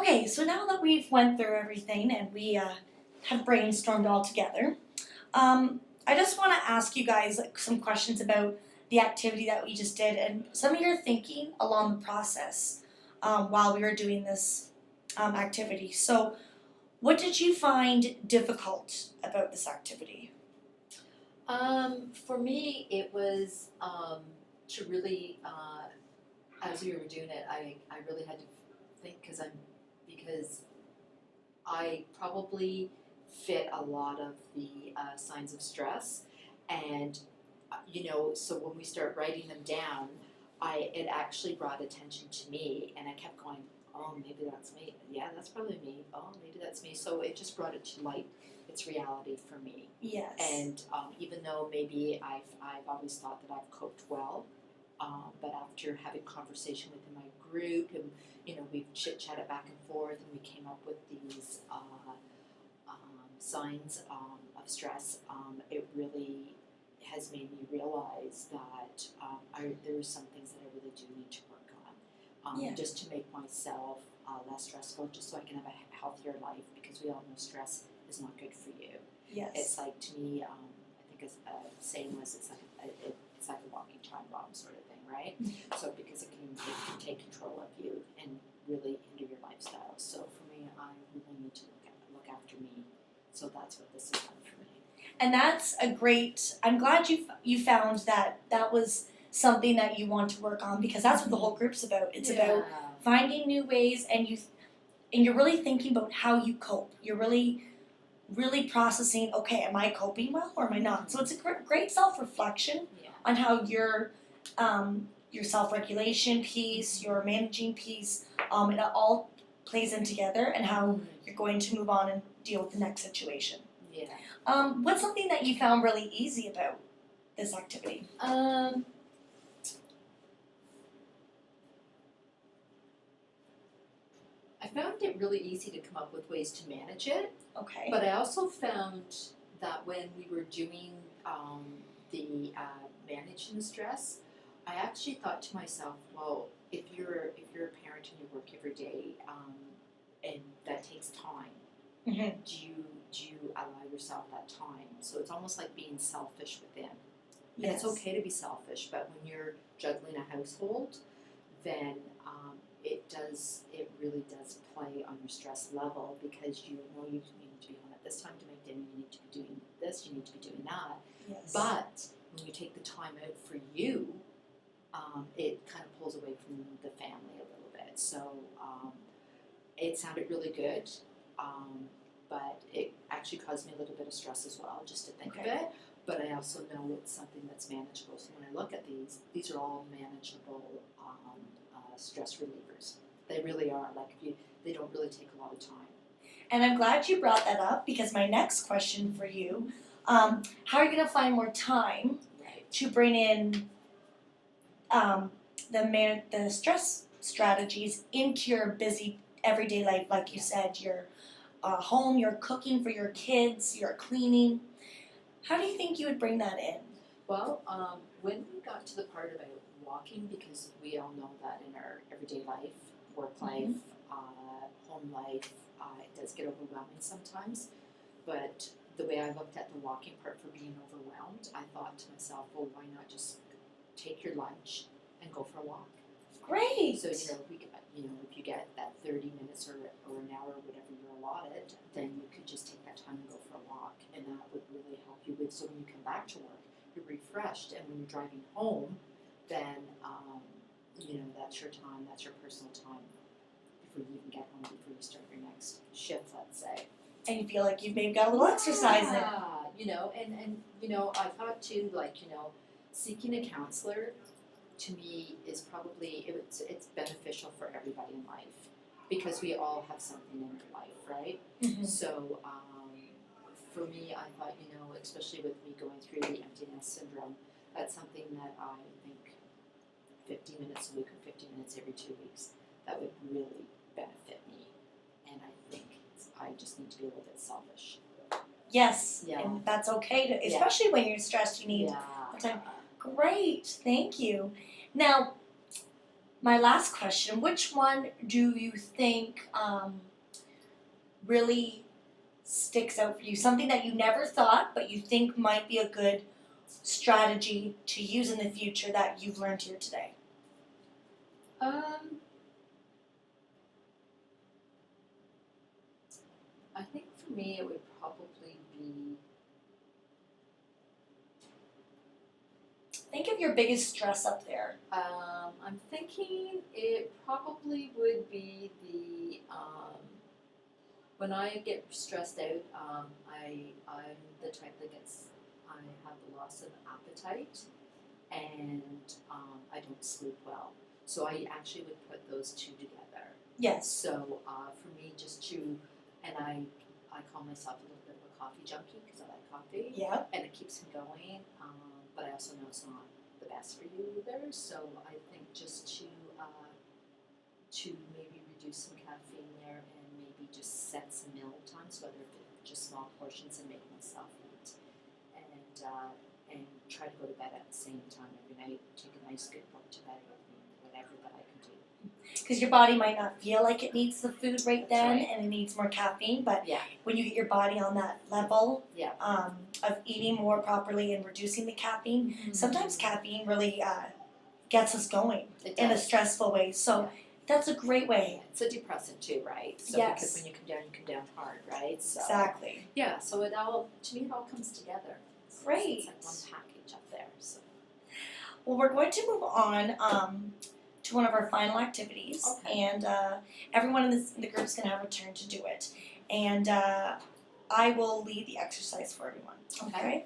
Okay, so now that we've went through everything and we have brainstormed all together, I just want to ask you guys like some questions about the activity that we just did and some of your thinking along the process while we were doing this activity. So, what did you find difficult about this activity? For me, it was to really, as we were doing it, I really had to think because I probably fit a lot of the signs of stress, and so when we start writing them down, it actually brought attention to me, and I kept going, oh, maybe that's me. Yeah, that's probably me. Oh, maybe that's me. So it just brought it to light. It's reality for me. Yes. And even though maybe I've always thought that I've coped well, but after having conversation within my group, and we've chit chatted back and forth, and we came up with these signs of stress. It really has made me realize that there are some things that I really do need to work on, just to make myself less stressful, just so I can have a healthier life. Because we all know stress is not good for you. Yes. It's like, to me, I think a saying was, it's like a walking time bomb sort of thing, right? So because it can take control of you and really hinder your lifestyle. So for me, I really need to look after me. So that's what this has done for me. And that's a great. I'm glad you found that was something that you want to work on, because that's what the whole group's about. It's about finding new ways, and you're really thinking about how you cope. You're really processing, okay, am I coping well or am I not? So it's a great self-reflection on how your self-regulation piece, your managing piece, it all plays in together, and how you're going to move on and deal with the next situation. Yeah. What's something that you found really easy about this activity? I found it really easy to come up with ways to manage it. Okay. But I also found that when we were doing the managing the stress, I actually thought to myself, well, if you're a parent and you work every day, and that takes time, Mm-hmm. do you allow yourself that time? So it's almost like being selfish within. And Yes. it's okay to be selfish, but when you're juggling a household, then it really does play on your stress level, because you know you need to be home at this time to make dinner, you need to be doing this, you need to be doing that. Yes. But when you take the time out for you, it kind of pulls away from the family a little bit. So it sounded really good, but it actually caused me a little bit of stress as well, just to think of it. But I also know it's something that's manageable. So when I look at these are all manageable stress relievers. They really are. Like, they don't really take a lot of time. And I'm glad you brought that up, because my next question for you, how are you going to find more time to bring in the stress strategies into your busy everyday life? Like you said, your home, you're cooking for your kids, you're cleaning. How do you think you would bring that in? Well, when we got to the part about walking, because we all know that in our everyday life, work life, home life, it does get overwhelming sometimes. But the way I looked at the walking part for being overwhelmed, I thought to myself, well, why not just take your lunch and go for a walk? Great. So if you get that 30 minutes or an hour, whatever you're allotted, then you could just take that time and go for a walk, and that would really help you with. So when you come back to work, you're refreshed, and when you're driving home, then that's your time, that's your personal time before you even get home, before you start your next shift, let's say. And you feel like you've maybe got a little exercise in. And I thought too, seeking a counselor, to me, is probably, it's beneficial for everybody in life, because we all have something in our life, right? Mm-hmm. So for me, I thought, especially with me going through the emptiness syndrome, that's something that I think 50 minutes a week or 50 minutes every 2 weeks, that would really benefit me. And I think I just need to be a little bit selfish. Yes, Yeah. and that's okay to, especially when you're stressed, you need time. Great, thank you. Now, My last question, which one do you think really sticks out for you? Something that you never thought but you think might be a good strategy to use in the future that you've learned here today? I think for me it would probably be, Think of your biggest stress up there. I'm thinking it probably would be when I get stressed out, I'm the type that I have the loss of appetite, and I don't sleep well. So I actually would put those two together. Yes. So for me, and I call myself a little bit of a coffee junkie because I like coffee, Yeah. and it keeps me going. But I also know it's not the best for you either. So I think just to maybe reduce some caffeine there, and maybe just set some meal times, whether it's just small portions, and make myself eat, and try to go to bed at the same time every night. Take a nice good book to bed with me, whatever that I can do. Because your body might not feel like it needs the food right That's then right. and it needs more caffeine, but Yeah. when you get your body on that level Yeah. of eating more properly and reducing the caffeine, sometimes caffeine really gets us going It in a does. stressful way. So Yeah. that's a great way. It's a depressant too, right? So Yes. because when you come down hard, right? So Exactly. yeah, so it all comes together. Great. It's like one package up there. So Well, we're going to move on to one of our final activities, Okay. and everyone in the group is going to have a turn to do it. And I will lead the exercise for everyone. Okay. Okay?